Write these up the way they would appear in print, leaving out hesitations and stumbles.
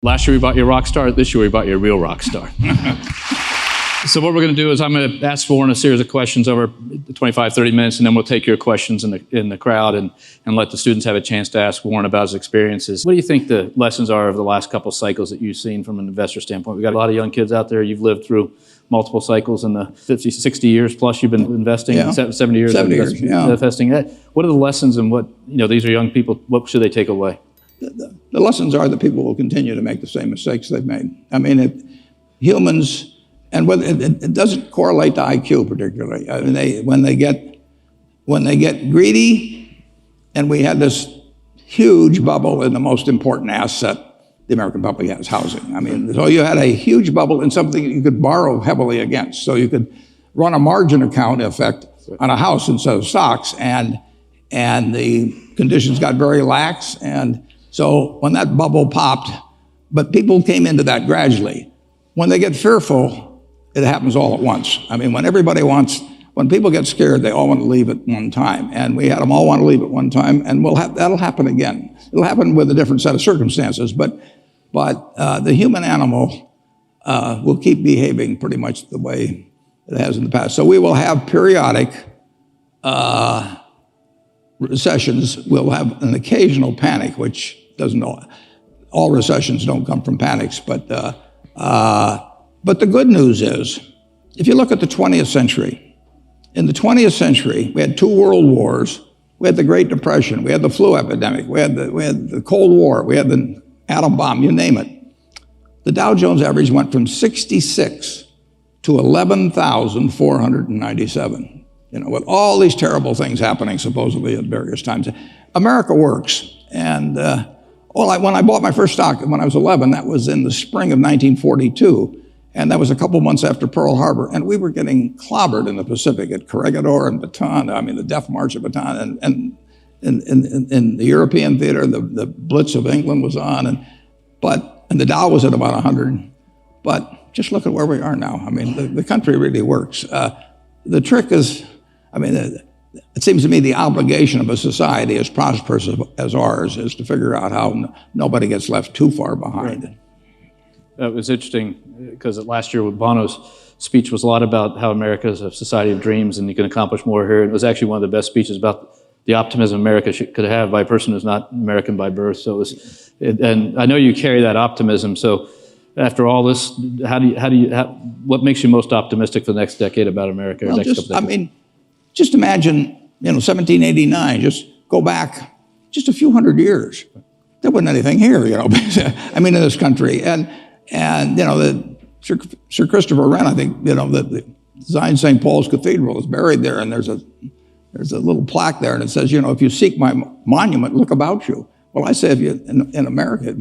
Last year we bought you a rock star. This year we bought you a real rock star. So what we're going to do is I'm going to ask Warren a series of questions over 25, 30 minutes, and then we'll take your questions in the crowd and let the students have a chance to ask Warren about his experiences. What do you think the lessons are of the last couple of cycles that you've seen from an investor standpoint? We've got a lot of young kids out there. You've lived through multiple cycles in the 50, 60 years plus you've been investing, 70 years, investing. What are the lessons and what, these are young people, what should they take away? The lessons are that people will continue to make the same mistakes they've made. I mean, humans, and whether it doesn't correlate to IQ particularly. I mean, when they get greedy, and we had this huge bubble in the most important asset the American public has, housing. I mean, so you had a huge bubble in something you could borrow heavily against. So you could run a margin account effect on a house instead of stocks, and the conditions got very lax. And so when that bubble popped, but people came into that gradually. When they get fearful, it happens all at once. I mean, when people get scared, they all want to leave at one time. And we had them all want to leave at one time, and that'll happen again. It'll happen with a different set of circumstances, but the human animal will keep behaving pretty much the way it has in the past. So we will have periodic recessions. We'll have an occasional panic, which doesn't all recessions don't come from panics, but the good news is, if you look at the 20th century, in the 20th century, we had 2 world wars, we had the Great Depression, we had the flu epidemic, we had the Cold War, we had the atom bomb, you name it. The Dow Jones average went from 66 to 11,497. With all these terrible things happening supposedly at various times. America works. And when I bought my first stock when I was 11, that was in the spring of 1942. And that was a couple months after Pearl Harbor. And we were getting clobbered in the Pacific at Corregidor and Bataan. I mean, the Death March of Bataan. And in the European theater, the Blitz of England was on. And the Dow was at about 100. But just look at where we are now. I mean, the country really works. The trick is, it seems to me the obligation of a society as prosperous as ours is to figure out how nobody gets left too far behind. Right. It was interesting because last year Bono's speech was a lot about how America is a society of dreams and you can accomplish more here. It was actually one of the best speeches about the optimism America could have by a person who's not American by birth. So and I know you carry that optimism. So after all this, what makes you most optimistic for the next decade about America? Well, just imagine, 1789. Just go back just a few hundred years. There wasn't anything here, in this country, and Sir Christopher Wren, I think, that designed St. Paul's Cathedral is buried there, and there's a little plaque there, and it says, if you seek my monument, look about you. Well, I say, in America,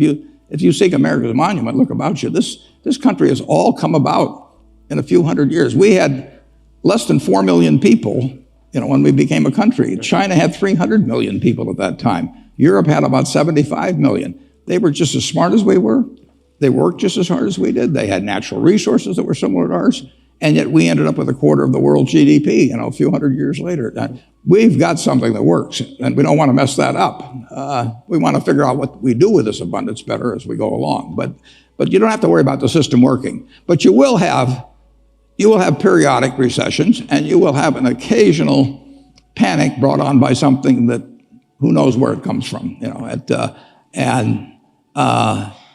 if you seek America's monument, look about you. This country has all come about in a few hundred years. We had less than 4 million people, when we became a country. China had 300 million people at that time. Europe had about 75 million. They were just as smart as we were. They worked just as hard as we did. They had natural resources that were similar to ours. And yet we ended up with a quarter of the world's GDP, a few hundred years later. We've got something that works, and we don't want to mess that up. We want to figure out what we do with this abundance better as we go along. But you don't have to worry about the system working. But you will have periodic recessions, and you will have an occasional panic brought on by something that who knows where it comes from.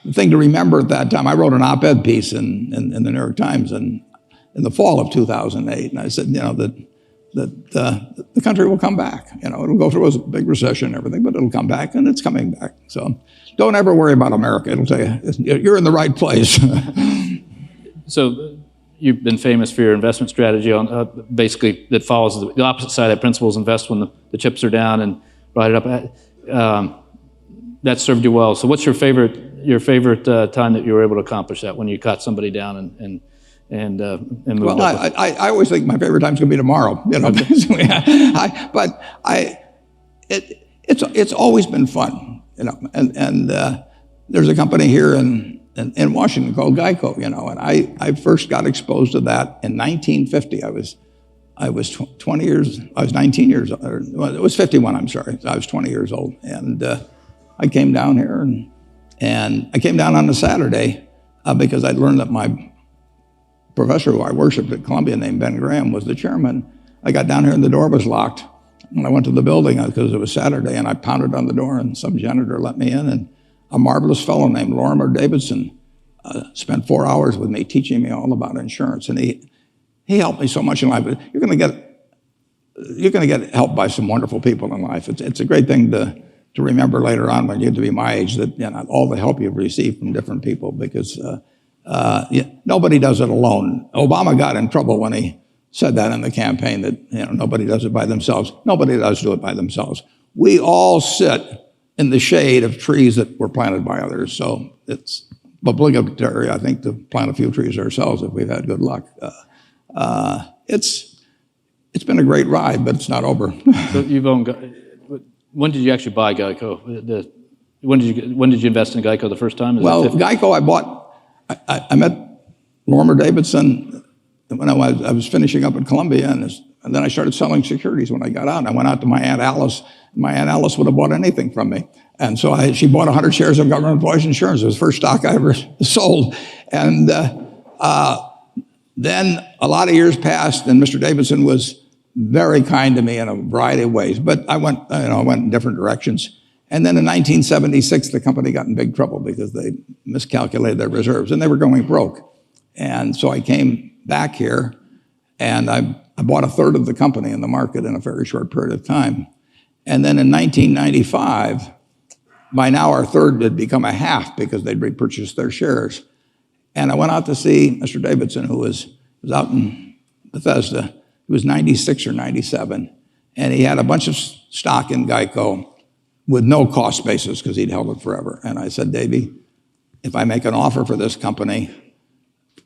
The thing to remember at that time, I wrote an op-ed piece in the New York Times in the fall of 2008, and I said, that the country will come back. It'll go through a big recession and everything, but it'll come back, and it's coming back. So don't ever worry about America. It'll tell you, you're in the right place. So you've been famous for your investment strategy on basically that follows the opposite side of that principle is invest when the chips are down and ride it up. That served you well. So what's your favorite time that you were able to accomplish that, when you caught somebody down and moved well, up? I always think my favorite time's going to be tomorrow. It's always been fun. And there's a company here in Washington called Geico. And I first got exposed to that in 1950. I was 20 years. I was 19 years. Well, it was 51. I'm sorry. I was 20 years old, and I came down here And I came down on a Saturday because I'd learned that my professor who I worshiped at Columbia named Ben Graham was the chairman. I got down here and the door was locked. When I went to the building, because it was Saturday, and I pounded on the door and some janitor let me in, and a marvelous fellow named Lorimer Davidson spent 4 hours with me teaching me all about insurance. And he helped me so much in life. You're going to get help by some wonderful people in life. It's a great thing to remember later on when you get to be my age, that all the help you've received from different people, because nobody does it alone. Obama got in trouble when he said that in the campaign, that nobody does it by themselves. Nobody does do it by themselves. We all sit in the shade of trees that were planted by others. So it's obligatory, I think, to plant a few trees ourselves if we've had good luck. It's been a great ride, but it's not over. So you've owned. When did you actually buy Geico? When did you invest in Geico the first time? Well, Geico I bought. I met Lorimer Davidson when I was finishing up at Columbia, and then I started selling securities when I got out. And I went out to my Aunt Alice. My Aunt Alice would have bought anything from me. And so she bought 100 shares of Government Employees Insurance. It was the first stock I ever sold. And then a lot of years passed, and Mr. Davidson was very kind to me in a variety of ways. But I went in different directions. And then in 1976, the company got in big trouble because they miscalculated their reserves, and they were going broke. And so I came back here, and I bought a third of the company in the market in a very short period of time. And then in 1995, by now our third had become a half because they'd repurchased their shares. And I went out to see Mr. Davidson, who was out in Bethesda. He was 96 or 97, and he had a bunch of stock in Geico with no cost basis because he'd held it forever. And I said, Davey, if I make an offer for this company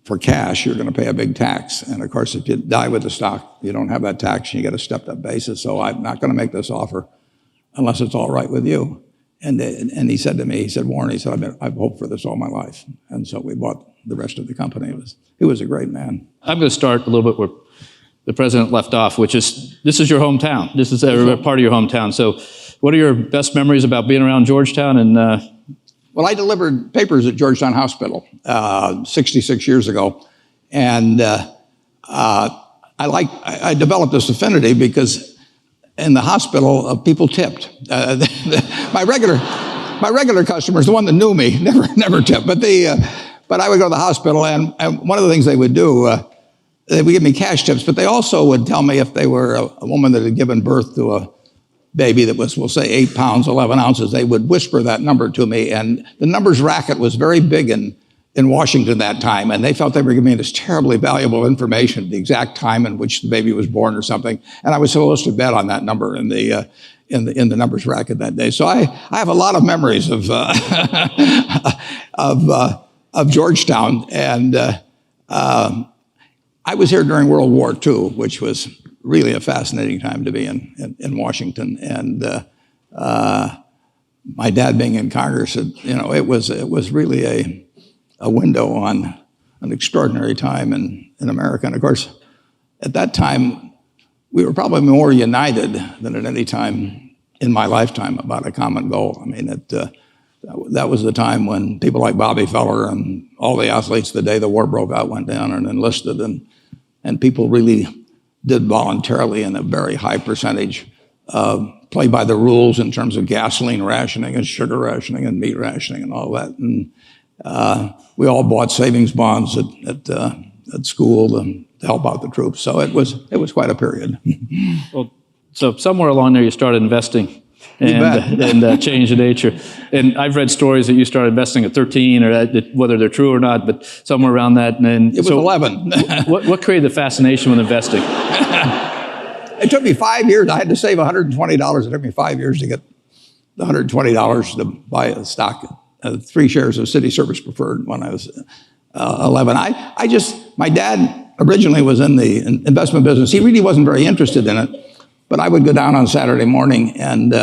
for cash, you're going to pay a big tax. And of course, if you die with the stock, you don't have that tax, and you get a stepped up basis. So I'm not going to make this offer unless it's all right with you. And he said to me, Warren, I've hoped for this all my life. And so we bought the rest of the company. He was a great man. I'm going to start a little bit where the president left off, which is, this is your hometown. This is a part of your hometown. So what are your best memories about being around Georgetown? And Well, I delivered papers at Georgetown Hospital 66 years ago. And I developed this affinity because in the hospital, people tipped. My regular customers, the one that knew me, never tipped. But I would go to the hospital, and one of the things they would do, they would give me cash tips, but they also would tell me if they were a woman that had given birth to a baby that was, we'll say, 8 pounds, 11 ounces, they would whisper that number to me. And the numbers racket was very big in Washington that time, and they felt they were giving me this terribly valuable information, the exact time in which the baby was born or something. And I was supposed to bet on that number in the numbers racket that day. So I have a lot of memories of of Georgetown, and I was here during World War II, which was really a fascinating time to be in Washington. And my dad being in Congress, it was really a window on an extraordinary time in America. And of course, at that time, we were probably more united than at any time in my lifetime about a common goal. I mean, that was the time when people like Bobby Feller and all the athletes, the day the war broke out, went down and enlisted, and people really did voluntarily in a very high percentage play by the rules in terms of gasoline rationing and sugar rationing and meat rationing and all that. And we all bought savings bonds at school to help out the troops. So it was quite a period. Well, so somewhere along there you started investing and changed the nature. And I've read stories that you started investing at 13, or whether they're true or not, but somewhere around that. And it was 11. what created the fascination with investing? It took me 5 years. I had to save $120. It took me 5 years to get the $120 to buy a stock, 3 shares of City Service Preferred when I was 11. My dad originally was in the investment business. He really wasn't very interested in it. But I would go down on Saturday morning, and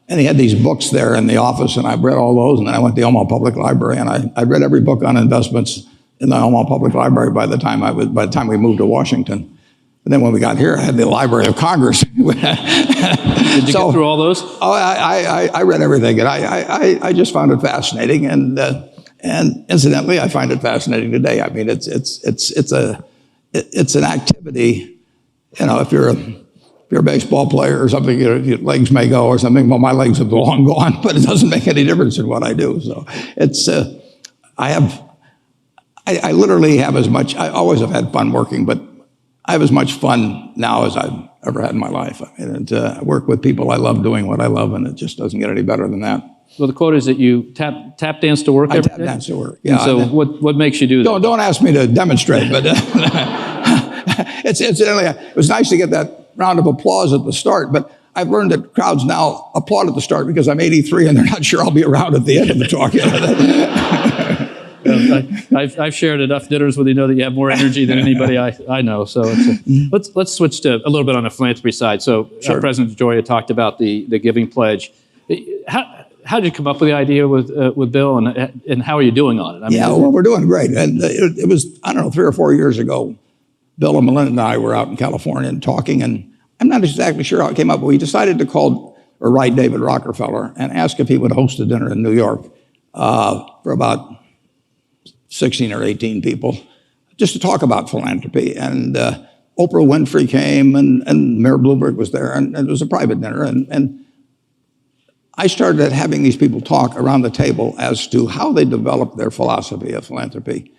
he had these books there in the office, and I read all those. And then I went to the Omaha Public Library, and I read every book on investments in the Omaha Public Library by the time we moved to Washington. And then when we got here, I had the Library of Congress. Did you get through all those? Oh, I read everything, and I just found it fascinating, and incidentally, I find it fascinating today. I mean, it's an activity. You know, if you're a baseball player or something, your legs may go or something. Well, my legs have long gone, but it doesn't make any difference in what I do. So it's I literally have as much. I always have had fun working, but I have as much fun now as I've ever had in my life. I mean, I work with people I love doing what I love, and it just doesn't get any better than that. Well, the quote is that you tap dance to work every day? I tap dance to work, yeah. And so what makes you do that? Don't ask me to demonstrate, but it was nice to get that round of applause at the start, but I've learned that crowds now applaud at the start because I'm 83 and they're not sure I'll be around at the end of the talk. I've shared enough dinners with you know that you have more energy than anybody I know. So let's switch to a little bit on the philanthropy side. So Sure. President DeGioia talked about the giving pledge. How did you come up with the idea with Bill, and how are you doing on it? I mean, Well, we're doing great. And it was, I don't know, 3 or 4 years ago, Bill and Melinda and I were out in California and talking, and I'm not exactly sure how it came up, but we decided to call or write David Rockefeller and ask if he would host a dinner in New York for about 16 or 18 people, just to talk about philanthropy. And Oprah Winfrey came, and Mayor Bloomberg was there, and it was a private dinner. And I started having these people talk around the table as to how they developed their philosophy of philanthropy.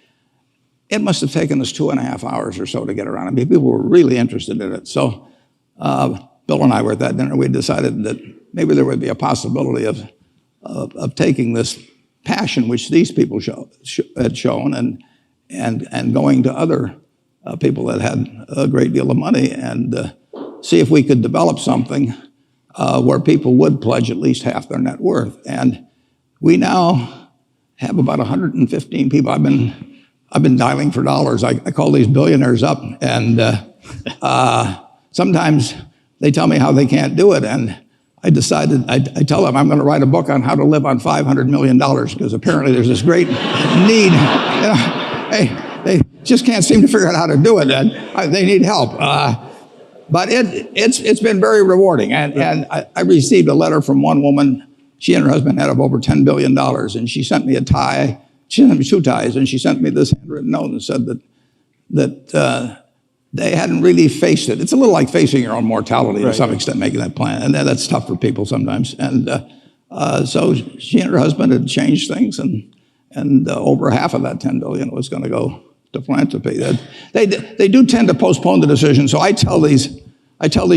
It must have taken us 2.5 hours or so to get around. I mean, people were really interested in it. So Bill and I were at that dinner. We decided that maybe there would be a possibility of taking this passion which these people had shown and going to other people that had a great deal of money and see if we could develop something where people would pledge at least half their net worth. And we now have about 115 people. I've been dialing for dollars. I call these billionaires up, and sometimes they tell me how they can't do it, and I decided, I tell them I'm going to write a book on how to live on $500 million because apparently there's this great need. You know, they just can't seem to figure out how to do it, and they need help. But it's been very rewarding, and I received a letter from one woman. She and her husband had over $10 billion, and she sent me a tie. She sent me 2 ties, and she sent me this handwritten note and said that they hadn't really faced it. It's a little like facing your own mortality to some extent, making that plan, and that's tough for people sometimes. And so she and her husband had changed things, and over half of that $10 billion was going to go to philanthropy. They do tend to postpone the decision. So I tell these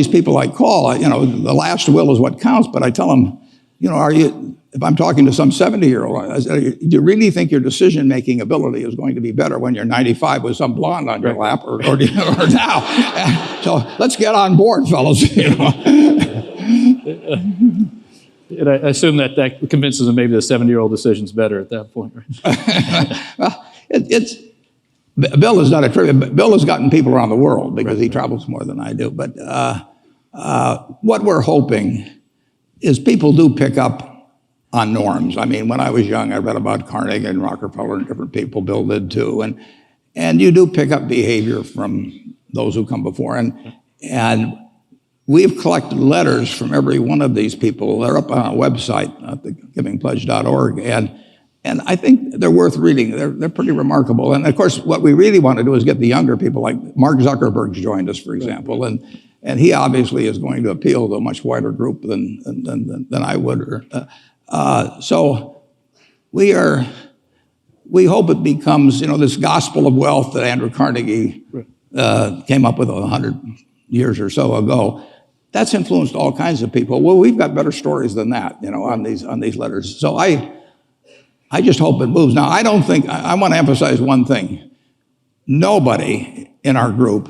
people I call, you know, the last will is what counts. But I tell them, you know, if I'm talking to some 70-year-old, I say, do you really think your decision-making ability is going to be better when you're 95 with some blonde on your lap or now? So let's get on board, fellas. You know? And I assume that convinces them maybe the 70-year-old decision's better at that point, right? Well, Bill has done a trivia. Bill has gotten people around the world because he travels more than I do. But what we're hoping is people do pick up on norms. I mean, when I was young, I read about Carnegie and Rockefeller and different people. Bill did too. And you do pick up behavior from those who come before. And we've collected letters from every one of these people. They're up on our website at thegivingpledge.org. And I think they're worth reading. They're pretty remarkable. And of course, what we really want to do is get the younger people, like Mark Zuckerberg's joined us, for example. And he obviously is going to appeal to a much wider group than I would. So we hope it becomes, you know, this gospel of wealth that Andrew Carnegie came up with 100 years or so ago. That's influenced all kinds of people. Well, we've got better stories than that, you know, on these letters. So I just hope it moves. Now, I want to emphasize one thing. Nobody in our group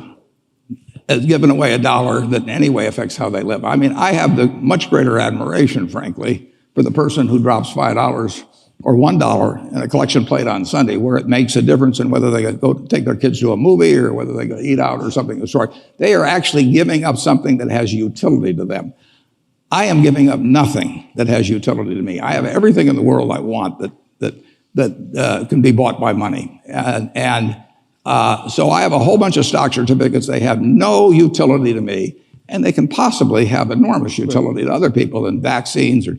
has given away $1 that in any way affects how they live. I mean, I have the much greater admiration, frankly, for the person who drops $5 or $1 in a collection plate on Sunday, where it makes a difference in whether they go take their kids to a movie or whether they go eat out or something of the sort. They are actually giving up something that has utility to them. I am giving up nothing that has utility to me. I have everything in the world I want that can be bought by money. So I have a whole bunch of stock certificates. They have no utility to me. and they can possibly have enormous utility to other people in vaccines or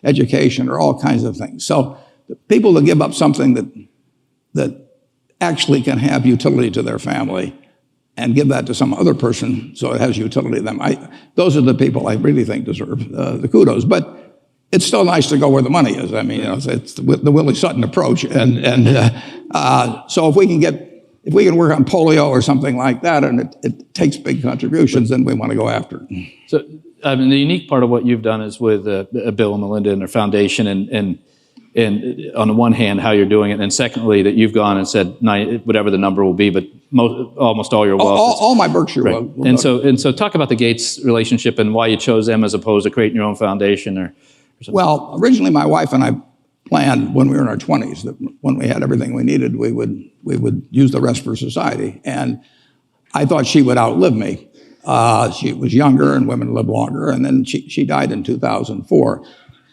education or all kinds of things. So the people that give up something that actually can have utility to their family and give that to some other person so it has utility to them, those are the people I really think deserve the kudos. But it's still nice to go where the money is. I mean, it's the Willie Sutton approach. So if we can work on polio or something like that, and it takes big contributions, then we want to go after it. So, I mean, the unique part of what you've done is with Bill and Melinda and their foundation, and on the one hand, how you're doing it, and secondly, that you've gone and said whatever the number will be, but almost all your wealth. All my Berkshire right. wealth. And so, talk about the Gates relationship and why you chose them as opposed to creating your own foundation or something. Well, originally my wife and I planned when we were in our 20s that when we had everything we needed, we would use the rest for society. And I thought she would outlive me. She was younger and women live longer, and then she died in 2004.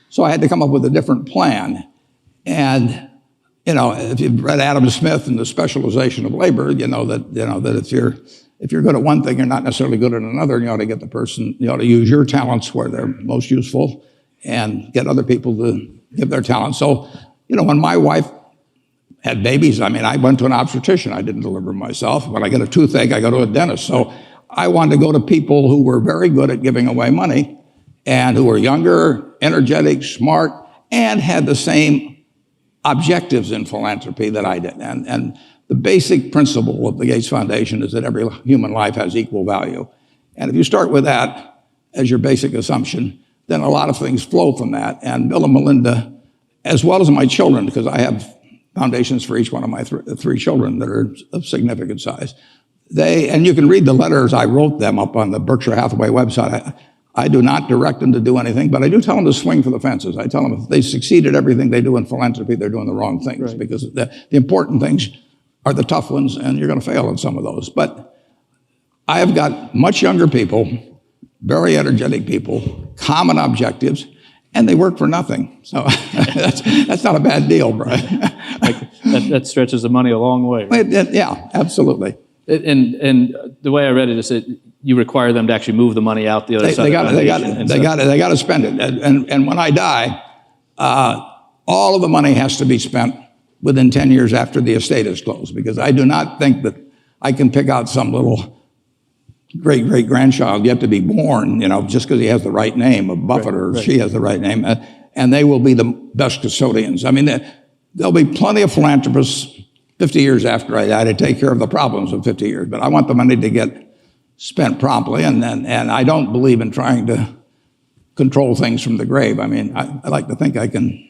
So I had to come up with a different plan. And if you've read Adam Smith and the specialization of labor, you know that if you're good at one thing, you're not necessarily good at another. And you ought to get the person, you ought to use your talents where they're most useful, and get other people to give their talents. So, when my wife had babies, I mean, I went to an obstetrician. I didn't deliver myself. When I get a toothache, I go to a dentist. So I wanted to go to people who were very good at giving away money and who were younger, energetic, smart, and had the same objectives in philanthropy that I did. And the basic principle of the Gates Foundation is that every human life has equal value. And if you start with that as your basic assumption, then a lot of things flow from that. And Bill and Melinda, as well as my children, because I have foundations for each one of my three children that are of significant size. And you can read the letters I wrote them up on the Berkshire Hathaway website. I do not direct them to do anything, but I do tell them to swing for the fences. I tell them if they succeed at everything they do in philanthropy, they're doing the wrong things, right, because the important things are the tough ones, and you're going to fail in some of those. But I have got much younger people, very energetic people, common objectives, and they work for nothing. So that's not a bad deal, Brian. that stretches the money a long way. Right? Yeah, absolutely. And the way I read it is that you require them to actually move the money out the other side. They got to spend it. And when I die, all of the money has to be spent within 10 years after the estate is closed, because I do not think that I can pick out some little great-great-grandchild yet to be born, just because he has the right name of Buffett, right. She has the right name, and they will be the best custodians. I mean, there'll be plenty of philanthropists 50 years after I die to take care of the problems of 50 years, but I want the money to get spent promptly, and I don't believe in trying to control things from the grave. I mean, I like to think I can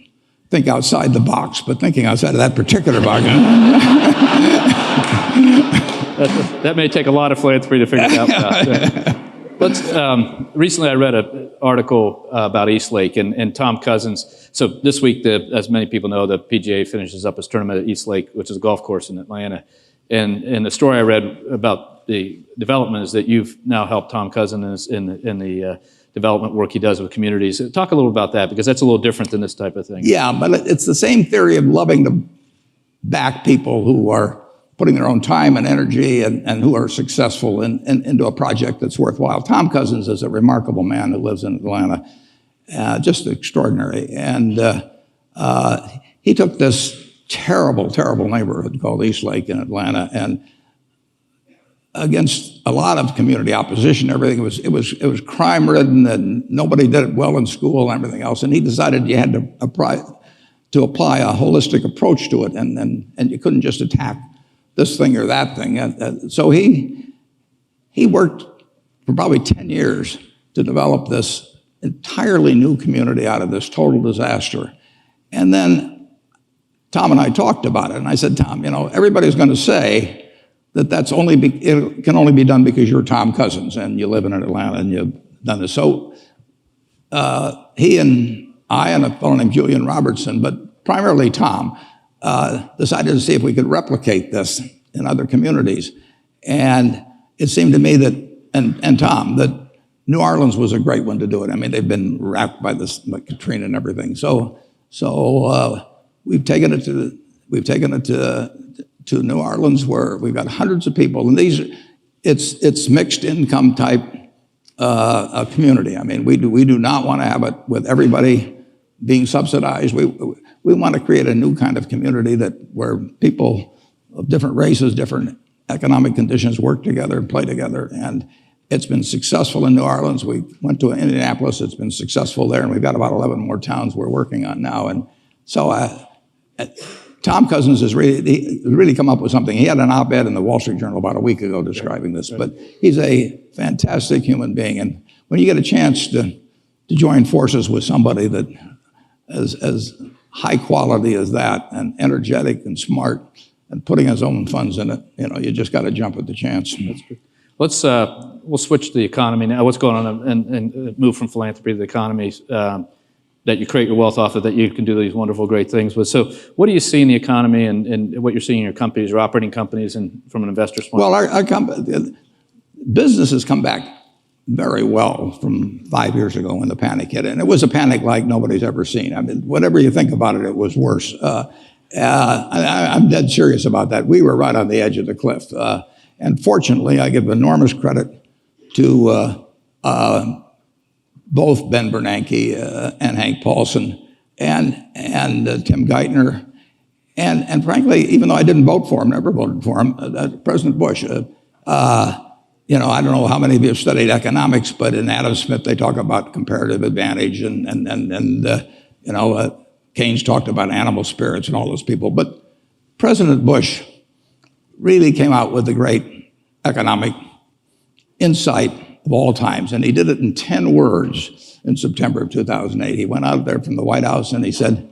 think outside the box, but thinking outside of that particular box. That may take a lot of philanthropy to figure it out. Recently I read an article about Eastlake and Tom Cousins. So this week, as many people know, the PGA finishes up its tournament at Eastlake, which is a golf course in Atlanta. And the story I read about the development is that you've now helped Tom Cousins in the development work he does with communities. Talk a little about that, because that's a little different than this type of thing. Yeah, but it's the same theory of loving to back people who are putting their own time and energy and who are successful into a project that's worthwhile. Tom Cousins is a remarkable man who lives in Atlanta, just extraordinary. And he took this terrible, terrible neighborhood called Eastlake in Atlanta, and against a lot of community opposition, everything it was crime-ridden, and nobody did it well in school and everything else. And he decided you had to apply a holistic approach to it, and you couldn't just attack this thing or that thing. So he worked for probably 10 years to develop this entirely new community out of this total disaster. And then Tom and I talked about it, and I said, Tom, everybody's going to say that it can only be done because you're Tom Cousins and you live in Atlanta and you've done this. So he and I and a fellow named Julian Robertson, but primarily Tom, decided to see if we could replicate this in other communities. And it seemed to me that, and Tom, that New Orleans was a great one to do it. I mean, they've been racked by Katrina and everything. So we've taken it to New Orleans, where we've got hundreds of people, and it's mixed income type a community. I mean, we do not want to have it with everybody being subsidized. We want to create a new kind of community where people of different races, different economic conditions work together and play together. And it's been successful in New Orleans. We went to Indianapolis. It's been successful there, and we've got about 11 more towns we're working on now. And so Tom Cousins has really come up with something. He had an op-ed in the Wall Street Journal about a week ago describing this, but he's a fantastic human being. And when you get a chance to join forces with somebody that as high quality as that, and energetic and smart, and putting his own funds in it, you just got to jump at the chance. That's good. We'll switch to the economy now. What's going on and move from philanthropy to the economy that you create your wealth off of, that you can do these wonderful, great things with. So what do you see in the economy and what you're seeing in your companies, your operating companies, and from an investor's point? Well, our business has come back very well from 5 years ago when the panic hit. And it was a panic like nobody's ever seen. I mean, whatever you think about it, it was worse. I'm dead serious about that. We were right on the edge of the cliff. And fortunately, I give enormous credit to both Ben Bernanke and Hank Paulson and Tim Geithner. And frankly, even though I didn't vote for him, never voted for him, President Bush, I don't know how many of you have studied economics, but in Adam Smith, they talk about comparative advantage and Keynes talked about animal spirits and all those people. But President Bush really came out with the great economic insight of all times. And he did it in 10 words in September of 2008. He went out there from the White House and he said,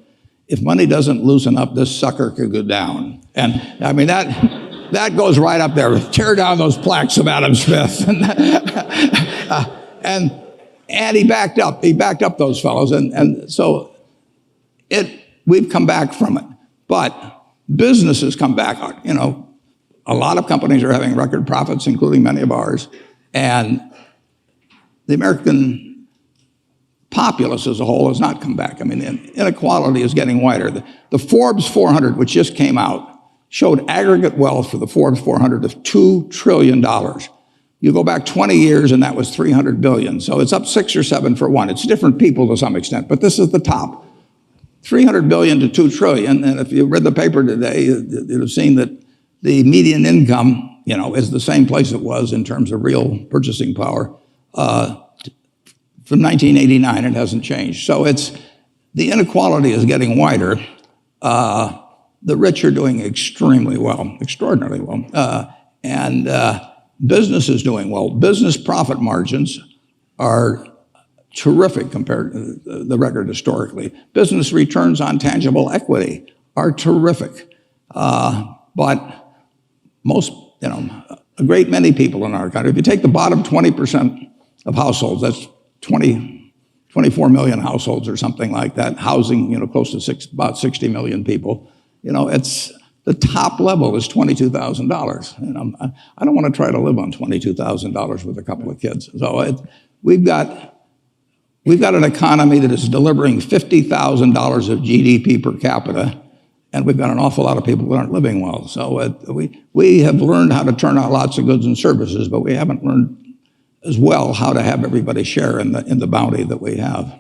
if money doesn't loosen up, this sucker could go down. And I mean, that goes right up there. Tear down those plaques of Adam Smith. And he backed up those fellows. And so we've come back from it. But business has come back. A lot of companies are having record profits, including many of ours. And the American populace as a whole has not come back. I mean, inequality is getting wider. The Forbes 400, which just came out, showed aggregate wealth for the Forbes 400 of $2 trillion. You go back 20 years and that was 300 billion. So it's up 6 or 7 for one. It's different people to some extent, but this is the top. 300 billion to 2 trillion. And if you read the paper today, you'd have seen that the median income, is the same place it was in terms of real purchasing power from 1989. It hasn't changed. So the inequality is getting wider. The rich are doing extremely well, extraordinarily well. And business is doing well. Business profit margins are terrific compared to the record historically. Business returns on tangible equity are terrific. But a great many people in our country, if you take the bottom 20% of households, that's 24 million households or something like that, housing, close to about 60 million people, it's the top level is $22,000. And I don't want to try to live on $22,000 with a couple of kids. So we've got an economy that is delivering $50,000 of GDP per capita, and we've got an awful lot of people that aren't living well. So we have learned how to turn out lots of goods and services, but we haven't learned as well how to have everybody share in the bounty that we have.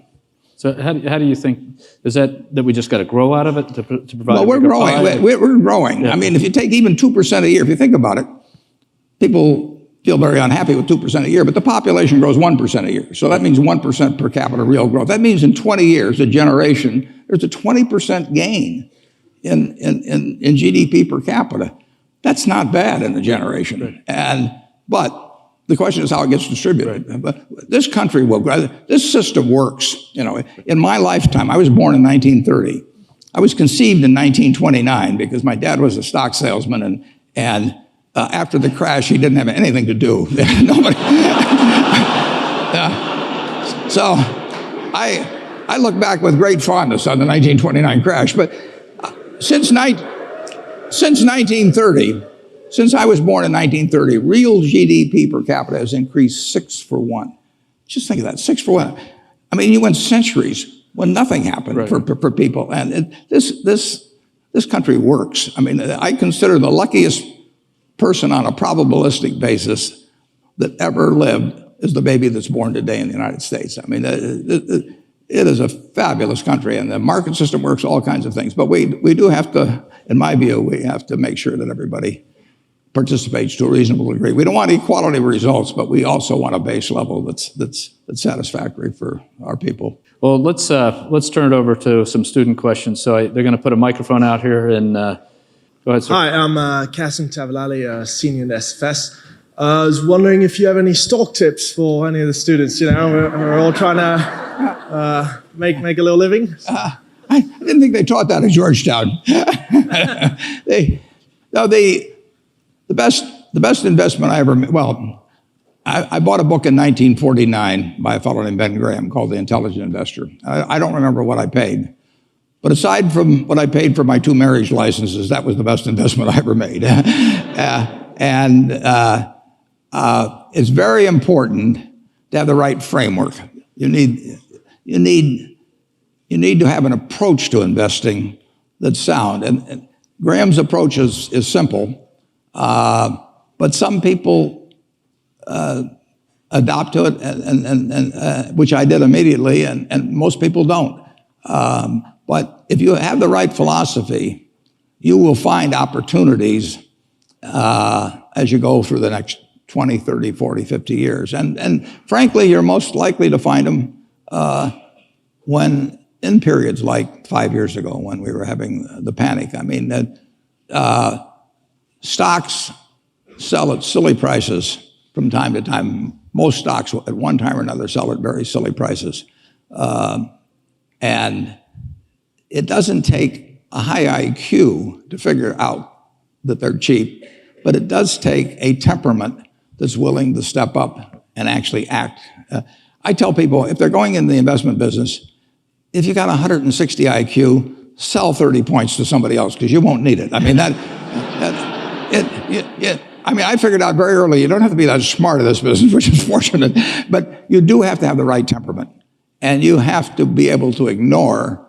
So how do you think, is that we just got to grow out of it to provide? Well, we're growing. We're growing. Yeah. I mean, if you take even 2% a year, if you think about it, people feel very unhappy with 2% a year, but the population grows 1% a year. So that means 1% per capita real growth. That means in 20 years, a generation, there's a 20% gain in GDP per capita. That's not bad in a generation. But the question is how it gets distributed. Right. But this country will grow. This system works. In my lifetime, I was born in 1930. I was conceived in 1929 because my dad was a stock salesman, and after the crash, he didn't have anything to do. Nobody. So I look back with great fondness on the 1929 crash. But since 1930. Since I was born in 1930, real GDP per capita has increased 6 for 1. Just think of that, 6 for 1. I mean, you went centuries when nothing happened. Right. for people. And this country works. I mean, I consider the luckiest person on a probabilistic basis that ever lived is the baby that's born today in the United States. I mean, it is a fabulous country, and the market system works all kinds of things. But we do have to, in my view, we have to make sure that everybody participates to a reasonable degree. We don't want equality of results, but we also want a base level that's satisfactory for our people. Well, let's turn it over to some student questions. So they're going to put a microphone out here, and go ahead, sir. Hi, I'm Kasim Tavalali, a senior in SFS. I was wondering if you have any stock tips for any of the students. You know, we're all trying to make a little living. I didn't think they taught that at Georgetown. The best investment I ever made, well, I bought a book in 1949 by a fellow named Ben Graham called The Intelligent Investor. I don't remember what I paid, but aside from what I paid for my 2 marriage licenses, that was the best investment I ever made. It's very important to have the right framework. You need to have an approach to investing that's sound. And Graham's approach is simple. But some people adopt to it, and which I did immediately, and most people don't. But if you have the right philosophy, you will find opportunities as you go through the next 20, 30, 40, 50 years. And frankly, you're most likely to find them when in periods like 5 years ago when we were having the panic. I mean, stocks sell at silly prices from time to time. Most stocks at one time or another sell at very silly prices. And it doesn't take a high IQ to figure out that they're cheap, but it does take a temperament that's willing to step up and actually act. I tell people, if they're going in the investment business, if you got 160 IQ, sell 30 points to somebody else because you won't need it. I mean, I figured out very early, you don't have to be that smart in this business, which is fortunate, but you do have to have the right temperament. And you have to be able to ignore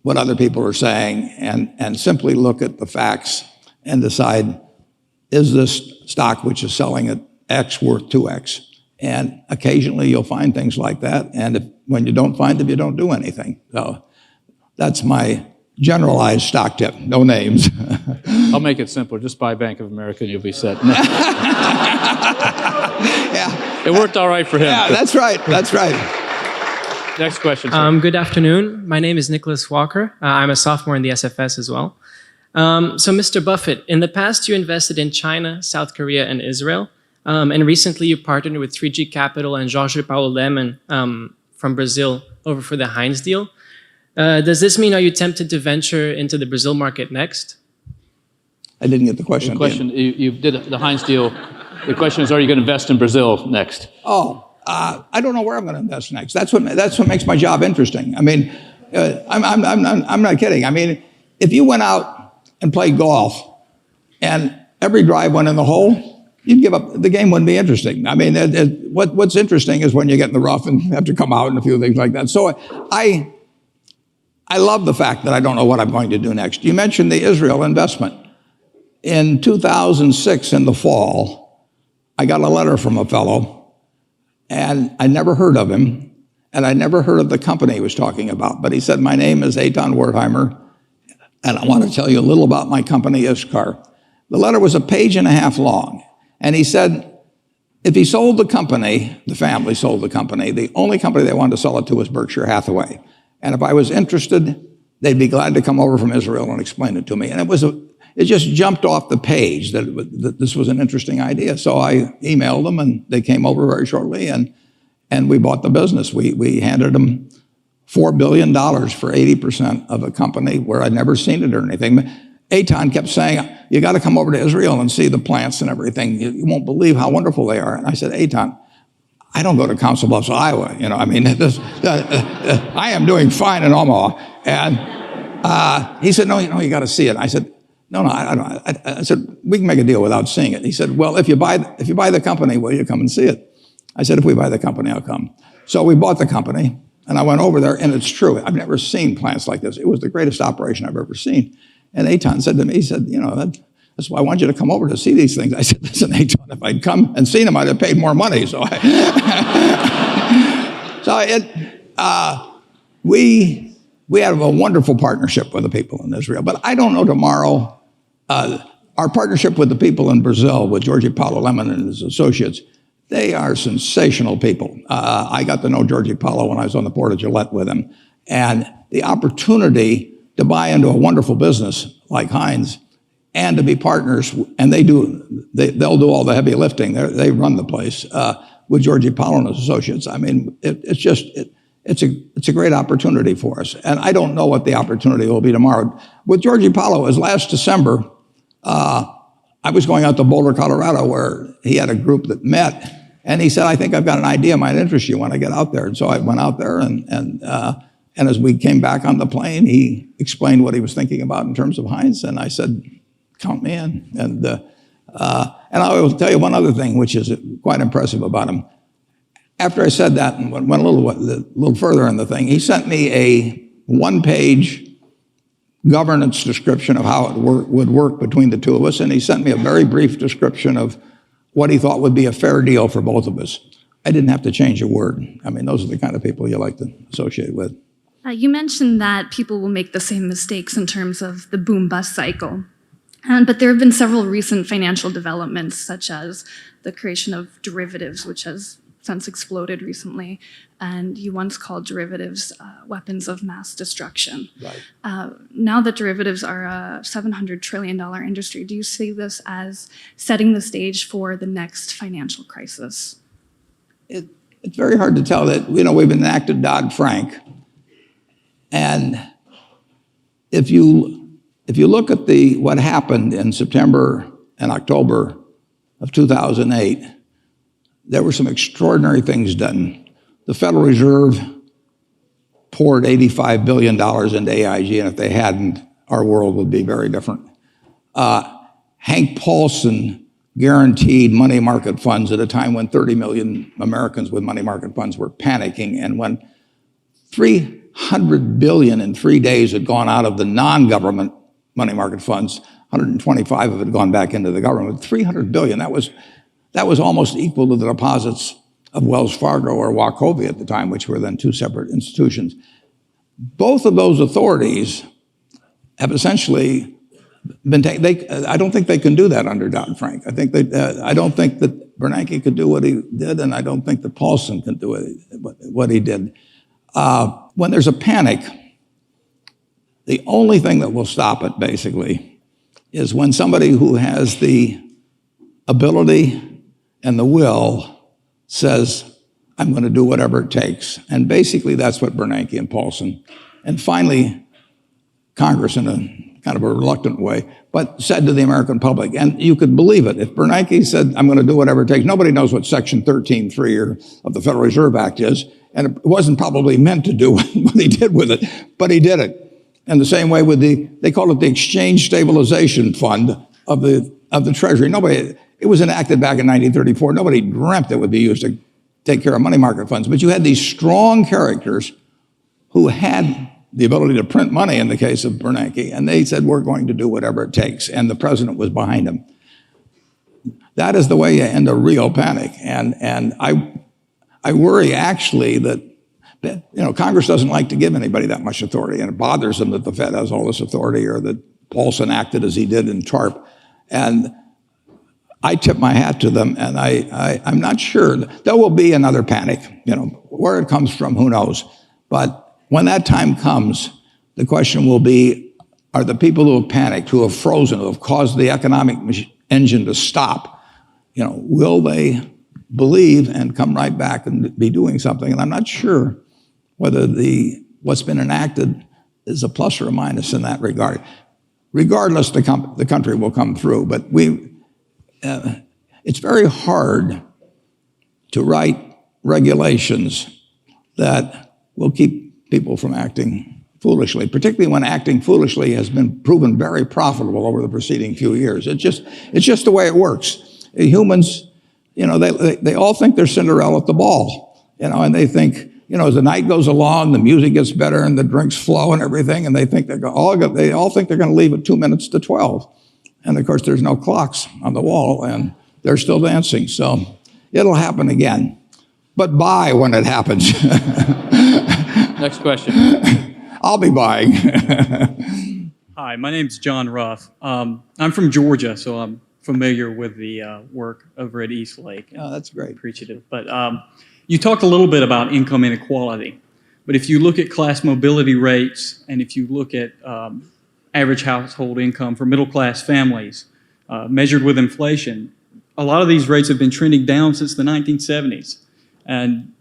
what other people are saying and simply look at the facts and decide, is this stock which is selling at X worth 2X? And occasionally you'll find things like that. And when you don't find them, you don't do anything. So that's my generalized stock tip, no names. I'll make it simpler. Just buy Bank of America and you'll be set. Yeah. It worked all right for him. Yeah, that's right. That's right. Next question, sir. Good afternoon. My name is Nicholas Walker. I'm a sophomore in the SFS as well. So, Mr. Buffett, in the past you invested in China, South Korea, and Israel. And recently you partnered with 3G Capital and Jorge Paulo Lemann from Brazil over for the Heinz deal. Does this mean, are you tempted to venture into the Brazil market next? I didn't get the question. The question, you did the Heinz deal. The question is, are you going to invest in Brazil next? I don't know where I'm going to invest next. That's what makes my job interesting. I mean, I'm not kidding. I mean, if you went out and played golf and every drive went in the hole, you'd give up. The game wouldn't be interesting. I mean, what's interesting is when you get in the rough and have to come out and a few things like that. So I love the fact that I don't know what I'm going to do next. You mentioned the Israel investment. In 2006, in the fall, I got a letter from a fellow, and I never heard of him, and I never heard of the company he was talking about. But he said, my name is Eitan Wertheimer, and I want to tell you a little about my company, Ishkar. The letter was 1.5 pages long, and he said, if he sold the company, the family sold the company, the only company they wanted to sell it to was Berkshire Hathaway. And if I was interested, they'd be glad to come over from Israel and explain it to me. And it just jumped off the page that this was an interesting idea. So I emailed them, and they came over very shortly, and we bought the business. We handed them $4 billion for 80% of a company where I'd never seen it or anything. Eitan kept saying, you got to come over to Israel and see the plants and everything. You won't believe how wonderful they are. And I said, Eitan, I don't go to Council Bluffs, Iowa. You know, I mean, I am doing fine in Omaha. And he said, no, you got to see it. I said, no, I said, we can make a deal without seeing it. He said, well, if you buy the company, will you come and see it? I said, if we buy the company, I'll come. So we bought the company, and I went over there, and it's true. I've never seen plants like this. It was the greatest operation I've ever seen. And Eitan said to me, he said, That's why I want you to come over to see these things. I said, listen, they told if I'd come and seen them, I'd have paid more money. So we have a wonderful partnership with the people in Israel. But I don't know tomorrow, our partnership with the people in Brazil, with Jorge Paulo Lemann and his associates, they are sensational people. I got to know Jorge Paulo when I was on the board of Gillette with him. And the opportunity to buy into a wonderful business like Heinz and to be partners, and they'll do all the heavy lifting. They run the place with Jorge Paulo and his associates. I mean, it's a great opportunity for us. And I don't know what the opportunity will be tomorrow. With Jorge Paulo, as last December, I was going out to Boulder, Colorado, where he had a group that met, and he said, I think I've got an idea might interest you when I get out there. And so I went out there, and as we came back on the plane, he explained what he was thinking about in terms of Heinz, and I said, count me in. And I will tell you one other thing, which is quite impressive about him. After I said that and went a little further in the thing, he sent me a one-page governance description of how it would work between the two of us, and he sent me a very brief description of what he thought would be a fair deal for both of us. I didn't have to change a word. I mean, those are the kind of people you like to associate with. You mentioned that people will make the same mistakes in terms of the boom-bust cycle. But there have been several recent financial developments, such as the creation of derivatives, which has since exploded recently, and you once called derivatives weapons of mass destruction. Right. Now that derivatives are a $700 trillion industry, do you see this as setting the stage for the next financial crisis? It's very hard to tell. That we've enacted Dodd-Frank, and if you look at what happened in September and October of 2008, there were some extraordinary things done. The Federal Reserve poured $85 billion into AIG, and if they hadn't, our world would be very different. Hank Paulson guaranteed money market funds at a time when 30 million Americans with money market funds were panicking, and when $300 billion in 3 days had gone out of the non-government money market funds, 125 of it had gone back into the government. $300 billion, that was almost equal to the deposits of Wells Fargo or Wachovia at the time, which were then two separate institutions. Both of those authorities have essentially been taken. I don't think they can do that under Dodd-Frank. I don't think that Bernanke could do what he did, and I don't think that Paulson can do what he did. When there's a panic, the only thing that will stop it, basically, is when somebody who has the ability and the will says, I'm going to do whatever it takes. And basically, that's what Bernanke and Paulson, and finally, Congress in a kind of a reluctant way, but said to the American public, and you could believe it. If Bernanke said, I'm going to do whatever it takes, nobody knows what Section 13.3 of the Federal Reserve Act is, and it wasn't probably meant to do what he did with it, but he did it. And the same way with they call it the Exchange Stabilization Fund of the Treasury. It was enacted back in 1934. Nobody dreamt it would be used to take care of money market funds. But you had these strong characters who had the ability to print money in the case of Bernanke, and they said, we're going to do whatever it takes. And the president was behind them. That is the way you end a real panic. And I worry actually that Congress doesn't like to give anybody that much authority, and it bothers them that the Fed has all this authority or that Paulson acted as he did in TARP. And I tip my hat to them, and I'm not sure. There will be another panic. Where it comes from, who knows? But when that time comes, the question will be, are the people who have panicked, who have frozen, who have caused the economic engine to stop, will they believe and come right back and be doing something? And I'm not sure whether what's been enacted is a plus or a minus in that regard. Regardless, the country will come through, but it's very hard to write regulations that will keep people from acting foolishly, particularly when acting foolishly has been proven very profitable over the preceding few years. It's just the way it works. Humans, they all think they're Cinderella at the ball, and they think, as the night goes along, the music gets better and the drinks flow and everything, and they all think they're going to leave at 2 minutes to 12. And of course, there's no clocks on the wall, and they're still dancing. So it'll happen again. But buy when it happens. Next question. I'll be buying. Hi, my name's John Ruff. I'm from Georgia, so I'm familiar with the work over at East Lake. Oh, that's great. Appreciative. But you talked a little bit about income inequality. But if you look at class mobility rates, and if you look at average household income for middle-class families, measured with inflation, a lot of these rates have been trending down since the 1970s. And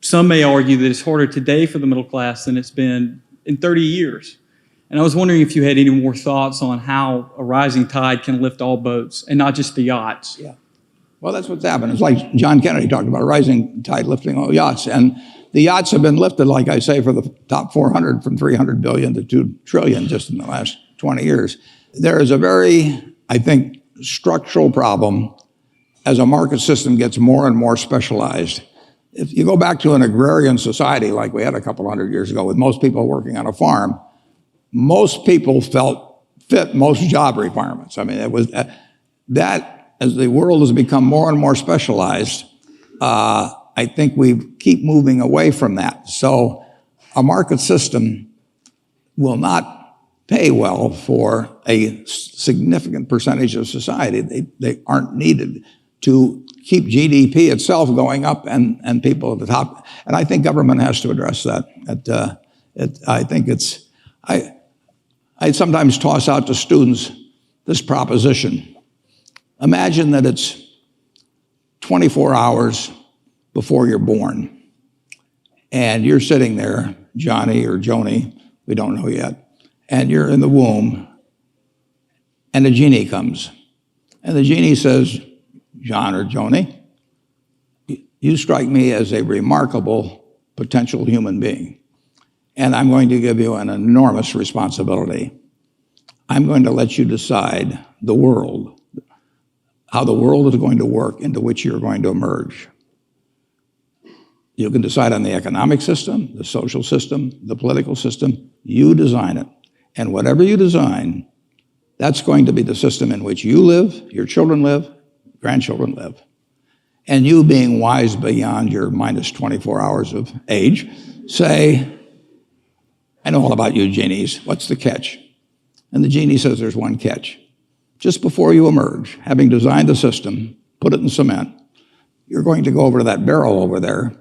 some may argue that it's harder today for the middle class than it's been in 30 years. And I was wondering if you had any more thoughts on how a rising tide can lift all boats, and not just the yachts. Yeah. Well, that's what's happened. It's like John Kennedy talked about, a rising tide lifting all yachts. And the yachts have been lifted, like I say, for the top 400 from 300 billion to 2 trillion just in the last 20 years. There is a very, I think, structural problem as a market system gets more and more specialized. If you go back to an agrarian society like we had a couple hundred years ago with most people working on a farm, most people fit most job requirements. I mean, it was that as the world has become more and more specialized, I think we keep moving away from that. So a market system will not pay well for a significant percentage of society. They aren't needed to keep GDP itself going up and people at the top. And I think government has to address that. I think I sometimes toss out to students this proposition. Imagine that it's 24 hours before you're born. And you're sitting there, Johnny or Joni, we don't know yet, and you're in the womb, and a genie comes. And the genie says, John or Joni, you strike me as a remarkable potential human being, and I'm going to give you an enormous responsibility. I'm going to let you decide the world, how the world is going to work into which you're going to emerge. You can decide on the economic system, the social system, the political system. You design it. And whatever you design, that's going to be the system in which you live, your children live, grandchildren live. And you, being wise beyond your minus 24 hours of age, say, I know all about you, genies. What's the catch? And the genie says there's one catch. Just before you emerge, having designed the system, put it in cement, you're going to go over to that barrel over there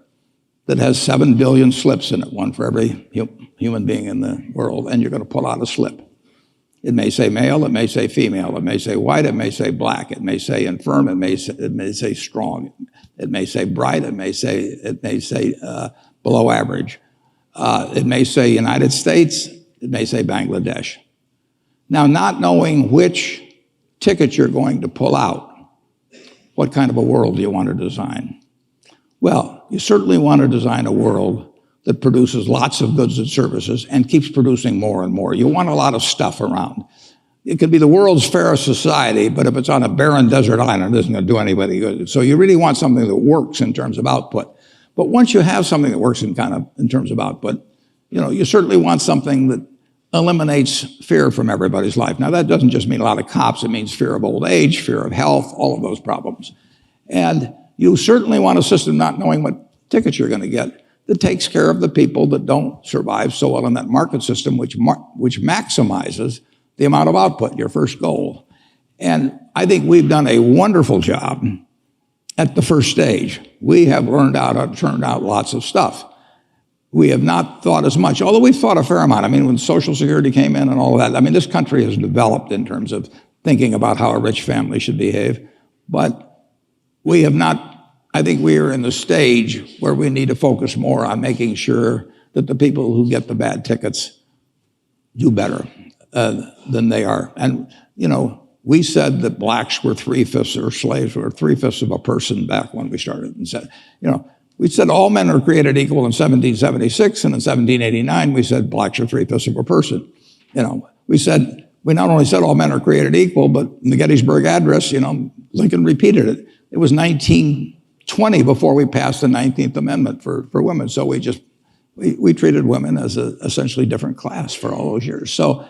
that has 7 billion slips in it, one for every human being in the world, and you're going to pull out a slip. It may say male, it may say female, it may say white, it may say black, it may say infirm, it may say strong, it may say bright, it may say below average, it may say United States, it may say Bangladesh. Now, not knowing which ticket you're going to pull out, what kind of a world do you want to design? Well, you certainly want to design a world that produces lots of goods and services and keeps producing more and more. You want a lot of stuff around. It could be the world's fairest society, but if it's on a barren desert island, it isn't going to do anybody good. So you really want something that works in terms of output. But once you have something that works in terms of output, you certainly want something that eliminates fear from everybody's life. Now, that doesn't just mean a lot of cops. It means fear of old age, fear of health, all of those problems. And you certainly want a system not knowing what tickets you're going to get that takes care of the people that don't survive so well in that market system, which maximizes the amount of output, your first goal. And I think we've done a wonderful job at the first stage. We have learned turned out lots of stuff. We have not thought as much, although we've thought a fair amount. I mean, when Social Security came in and all of that, this country has developed in terms of thinking about how a rich family should behave. But we have not, I think we are in the stage where we need to focus more on making sure that the people who get the bad tickets do better than they are. And, we said that blacks were 3/5 or slaves were 3/5 of a person back when we started. And said, we said all men are created equal in 1776, and in 1789 we said blacks are 3/5 of a person. We not only said all men are created equal, but in the Gettysburg Address, Lincoln repeated it. It was 1920 before we passed the 19th Amendment for women. So we treated women as an essentially different class for all those years. So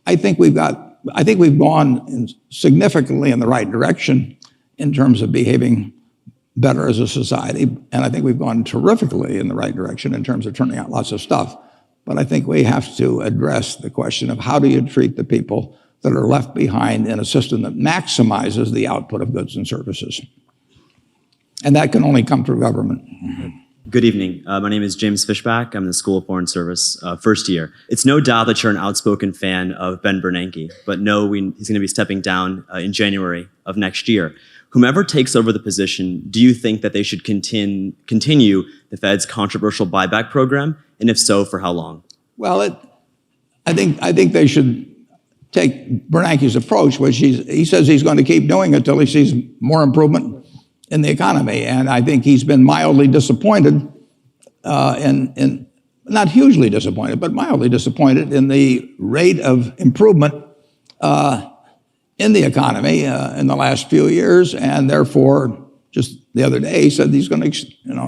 I think we've got I think we've gone significantly in the right direction in terms of behaving better as a society, and I think we've gone terrifically in the right direction in terms of turning out lots of stuff. But I think we have to address the question of how do you treat the people that are left behind in a system that maximizes the output of goods and services. And that can only come through government. Good evening. My name is James Fishback. I'm in the School of Foreign Service, first year. It's no doubt that you're an outspoken fan of Ben Bernanke, but he's going to be stepping down in January of next year. Whomever takes over the position, do you think that they should continue the Fed's controversial buyback program? And if so, for how long? Well, I think they should take Bernanke's approach, which he says he's going to keep doing it till he sees more improvement in the economy. And I think he's been mildly disappointed, not hugely disappointed, but mildly disappointed in the rate of improvement in the economy in the last few years, and therefore, just the other day, he said he's going to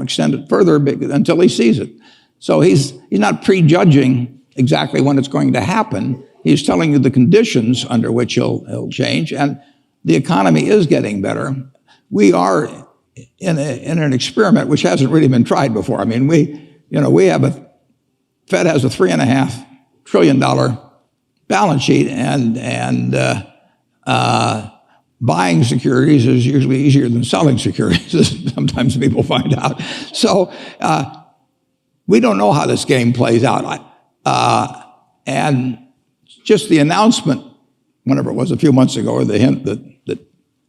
extend it further until he sees it. So he's not prejudging exactly when it's going to happen. He's telling you the conditions under which he'll change, and the economy is getting better. We are in an experiment which hasn't really been tried before. I mean, Fed has a $3.5 trillion balance sheet, and buying securities is usually easier than selling securities, as sometimes people find out. So we don't know how this game plays out. And just the announcement, whenever it was a few months ago, or the hint that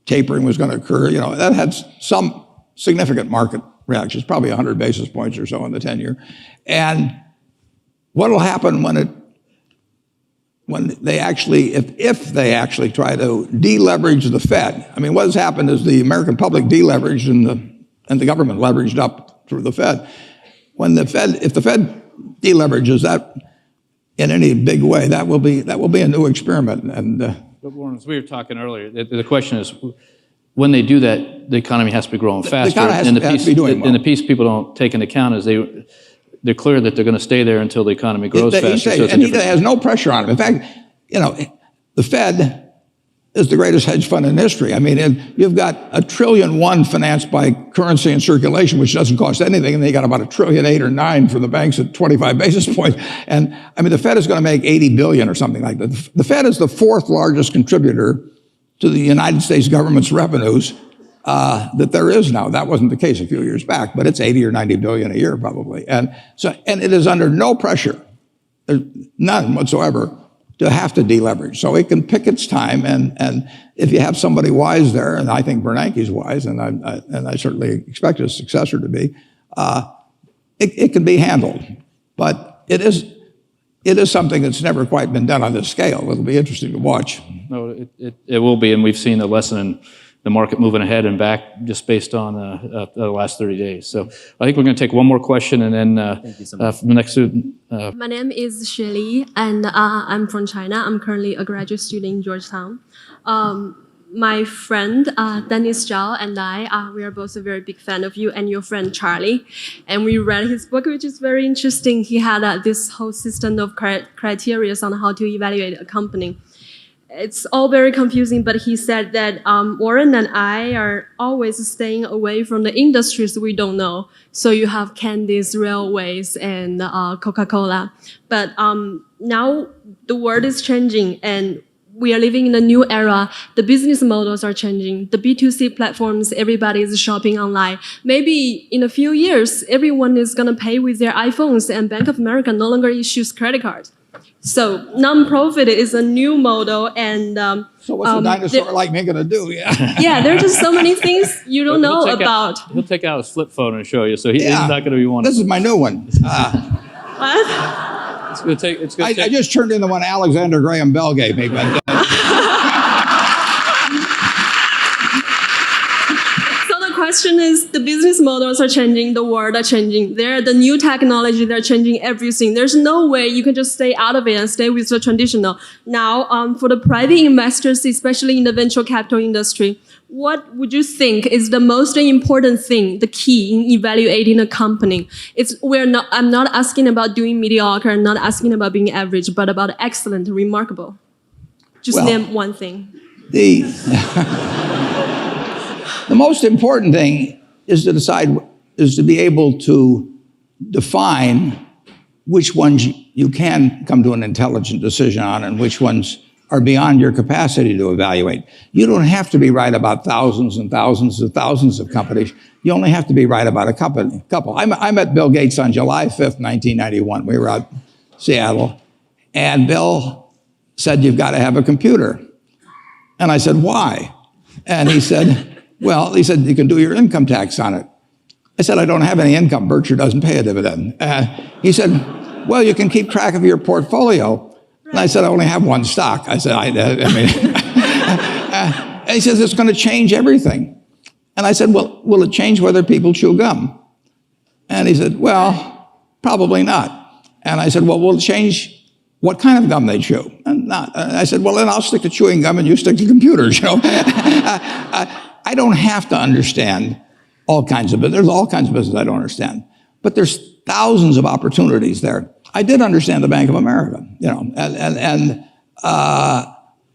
tapering was going to occur, that had some significant market reactions, probably 100 basis points or so in the 10-year. And what will happen when they actually, if they actually try to deleverage the Fed? I mean, what has happened is the American public deleveraged and the government leveraged up through the Fed. If the Fed deleverages that in any big way, that will be a new experiment. And but Warren, as we were talking earlier, the question is, when they do that, the economy has to be growing faster. And the piece people don't take into account is they're clear that they're going to stay there until the economy grows faster. He has no pressure on him. In fact, the Fed is the greatest hedge fund in history. I mean, you've got $1.1 trillion financed by currency and circulation, which doesn't cost anything, and they got about $1.8 trillion or $1.9 trillion from the banks at 25 basis points. And I mean, the Fed is going to make $80 billion or something like that. The Fed is the fourth largest contributor to the United States government's revenues that there is now. That wasn't the case a few years back, but it's 80 or 90 billion a year probably. And it is under no pressure, none whatsoever, to have to deleverage. So it can pick its time, and if you have somebody wise there, and I think Bernanke's wise, and I certainly expect his successor to be, it can be handled. But it is something that's never quite been done on this scale. It'll be interesting to watch. No, it will be, and we've seen the lesson in the market moving ahead and back just based on the last 30 days. So I think we're going to take one more question, and then from the next student. My name is Shirley, and I'm from China. I'm currently a graduate student in Georgetown. My friend Dennis Zhao and we are both a very big fan of you and your friend Charlie. And we read his book, which is very interesting. He had this whole system of criteria on how to evaluate a company. It's all very confusing, but he said that Warren and I are always staying away from the industries we don't know. So you have candies, railways, and Coca-Cola. But now the world is changing, and we are living in a new era. The business models are changing. The B2C platforms, everybody is shopping online. Maybe in a few years, everyone is going to pay with their iPhones, and Bank of America no longer issues credit cards. So non-profit is a new model, and so what's a dinosaur like me going to do? Yeah, yeah, there are just so many things you don't know about. He'll take out his flip phone and show you, so he's not going to be one. This is my new one. What? I just turned in the one Alexander Graham Bell gave me. But, question is, the business models are changing, the world are changing. There are the new technology, they're changing everything. There's no way you can just stay out of it and stay with the traditional. Now, for the private investors, especially in the venture capital industry, what would you think is the most important thing, the key in evaluating a company? I'm not asking about doing mediocre, I'm not asking about being average, but about excellent, remarkable. Just Well, name one thing. The the most important thing is to be able to define which ones you can come to an intelligent decision on and which ones are beyond your capacity to evaluate. You don't have to be right about thousands and thousands and thousands of companies. You only have to be right about a couple. I met Bill Gates on July 5th, 1991. We were out in Seattle, and Bill said, "You've got to have a computer." And I said, "Why?" And he said, "Well," he said, "you can do your income tax on it." I said, "I don't have any income. Berkshire doesn't pay a dividend." He said, "Well, you can keep track of your portfolio." And I said, "I only have one stock." I said, and he says, "It's going to change everything." And I said, "Well, will it change whether people chew gum?" And he said, "Well, probably not." And I said, "Well, will it change what kind of gum they chew?" And not. And I said, "Well, then I'll stick to chewing gum and you stick to computers, you know." I don't have to understand all kinds of business. There's all kinds of business I don't understand. But there's thousands of opportunities there. I did understand the Bank of America, you know, and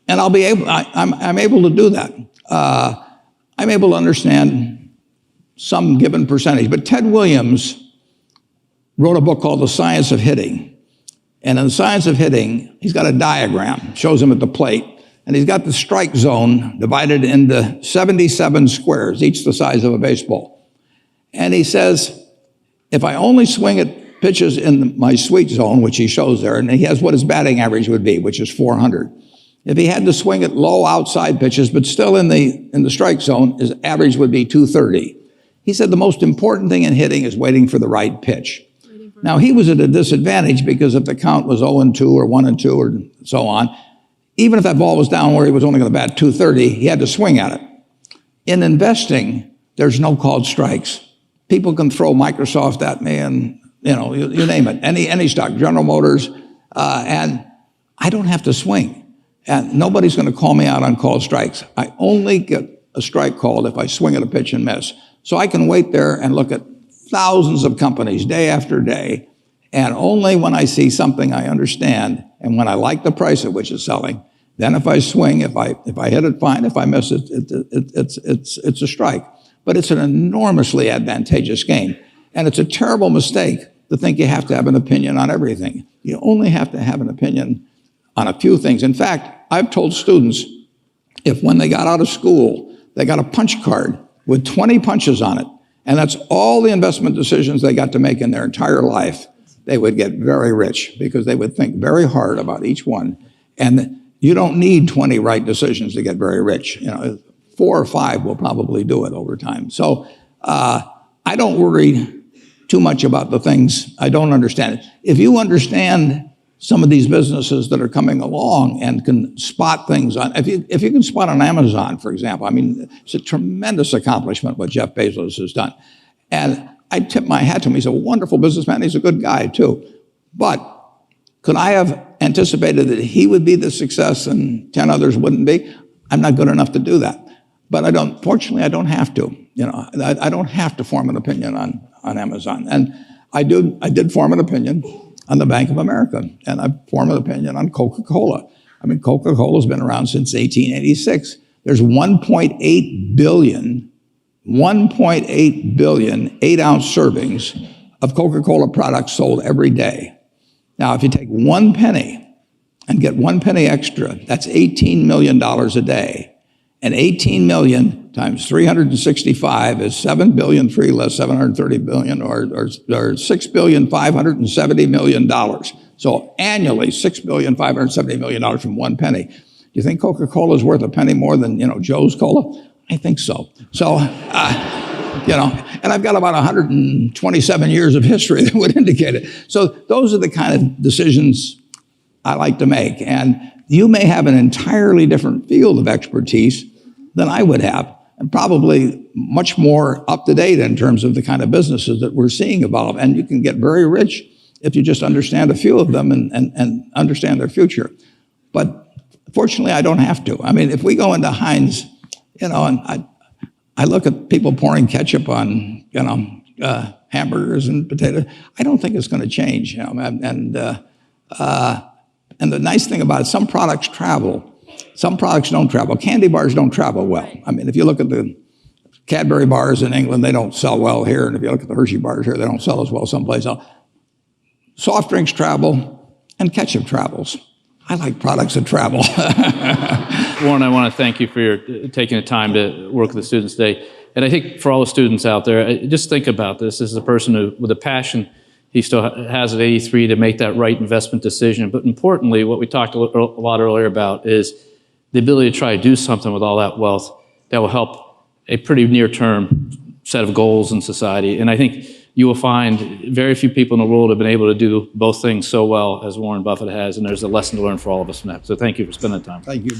I'll be able. I'm able to do that. I'm able to understand some given percentage. But Ted Williams wrote a book called The Science of Hitting, and in The Science of Hitting, he's got a diagram, shows him at the plate, and he's got the strike zone divided into 77 squares, each the size of a baseball. And he says, if I only swing at pitches in my sweet zone, which he shows there, and he has what his batting average would be, which is 400. If he had to swing at low outside pitches, but still in the strike zone, his average would be 230. He said the most important thing in hitting is waiting for the right pitch. Now, he was at a disadvantage because if the count was 0-2 or 1-2 or so on, even if that ball was down where he was only going to bat 230, he had to swing at it. In investing, there's no called strikes. People can throw Microsoft at me and, you know, you name it, any stock, General Motors, and I don't have to swing. And nobody's going to call me out on called strikes. I only get a strike called if I swing at a pitch and miss. So I can wait there and look at thousands of companies day after day, and only when I see something I understand and when I like the price at which it's selling, then if I swing, if I hit it, fine. If I miss it, it's a strike. But it's an enormously advantageous game. And it's a terrible mistake to think you have to have an opinion on everything. You only have to have an opinion on a few things. In fact, I've told students, if when they got out of school, they got a punch card with 20 punches on it, and that's all the investment decisions they got to make in their entire life, they would get very rich because they would think very hard about each one. And you don't need 20 right decisions to get very rich. You know, 4 or 5 will probably do it over time. So I don't worry too much about the things I don't understand. If you understand some of these businesses that are coming along and can spot things on, if you can spot on Amazon, for example, I mean, it's a tremendous accomplishment what Jeff Bezos has done. And I tip my hat to him. He's a wonderful businessman. He's a good guy too. But could I have anticipated that he would be the success and 10 others wouldn't be? I'm not good enough to do that. But fortunately, I don't have to. You know, I don't have to form an opinion on Amazon. And I did form an opinion on the Bank of America, and I formed an opinion on Coca-Cola. I mean, Coca-Cola's been around since 1886. There's 1.8 billion 8-ounce servings of Coca-Cola products sold every day. Now, if you take 1 penny and get 1 penny extra, that's $18 million a day. And 18 million times 365 is 7 billion, 3 less 730 billion, or $6,570 million. So annually, $6,570 million from 1 penny. Do you think Coca-Cola is worth a penny more than, you know, Joe's Cola? I think so. So, you know, and I've got about 127 years of history that would indicate it. So those are the kind of decisions I like to make. And you may have an entirely different field of expertise than I would have, and probably much more up to date in terms of the kind of businesses that we're seeing evolve. And you can get very rich if you just understand a few of them and understand their future. But fortunately, I don't have to. I mean, if we go into Heinz, you know, and I look at people pouring ketchup on, you know, hamburgers and potatoes, I don't think it's going to change. You know, and the nice thing about it, some products travel. some products don't travel. Candy bars don't travel well. I mean, if you look at the Cadbury bars in England, they don't sell well here. And if you look at the Hershey bars here, they don't sell as well someplace else. Soft drinks travel and ketchup travels. I like products that travel. Warren, I want to thank you for taking the time to work with the students today. And I think for all the students out there, just think about this. This is a person who, with a passion, he still has at 83 to make that right investment decision. But importantly, what we talked a lot earlier about is the ability to try to do something with all that wealth that will help a pretty near-term set of goals in society. And I think you will find very few people in the world have been able to do both things so well as Warren Buffett has, and there's a lesson to learn for all of us from that. So thank you for spending the time. Thank you.